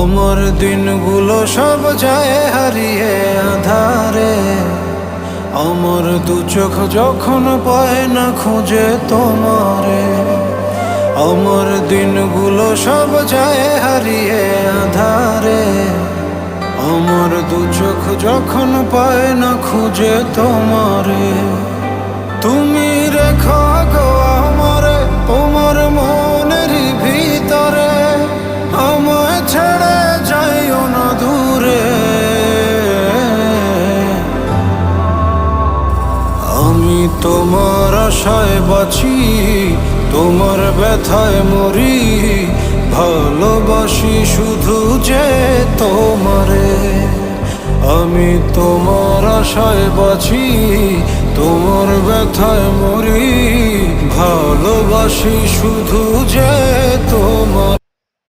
আমার দিনগুলো সব যায় হারিয়ে আধারে, আমার দু চোখ যখন পায় না খুঁজে তোমারে। আমার দিনগুলো সব যায় হারিয়ে আধারে, আমার দু চোখ যখন পায় না খুঁজে তোমারে। তুমি রেখো গো আমারে তোমার মনের ভিতরে, আমায় ছেড়ে যাইও না দূরে। আমি তোমার আশায় বাঁচি, তোমার ব্যথায় মরি, ভালোবাসি শুধু যে তোমারে। আমি তোমার আশায় বাঁচি, তোমার ব্যথায় মরি, ভালোবাসি শুধু যে তোমার।